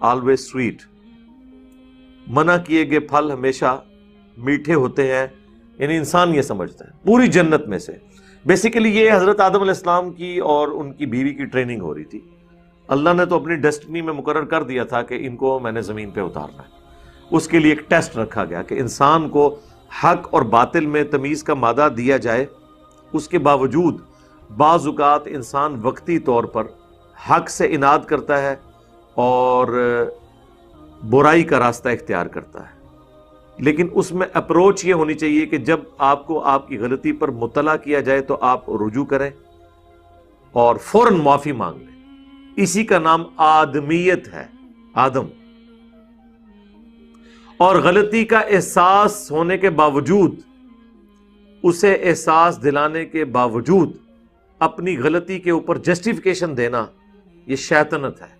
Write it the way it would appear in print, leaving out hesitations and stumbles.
Always sweet. मना किए गए फल हमेशा मीठे होते हैं, यानी इंसान ये समझता है। पूरी जन्नत में से बेसिकली ये हजरत आदम अलैहिस्सलाम की और उनकी बीवी की ट्रेनिंग हो रही थी। अल्लाह ने तो अपनी डेस्टिनी में मुकर्रर कर दिया था कि इनको मैंने जमीन पे उतारना है। उसके लिए एक टेस्ट रखा गया कि इंसान को हक और बातिल में तमीज का मादा दिया जाए, उसके बावजूद बाज़ औक़ात इंसान वक्ती तौर पर हक से इनाद करता है और बुराई का रास्ता इख्तियार करता है। लेकिन उसमें अप्रोच ये होनी चाहिए कि जब आपको आपकी गलती पर मुतला किया जाए तो आप रुजू करें और फौरन माफी मांग लें। इसी का नाम आदमियत है, आदम। और गलती का एहसास होने के बावजूद, उसे एहसास दिलाने के बावजूद अपनी गलती के ऊपर जस्टिफिकेशन देना, यह शैतानत है।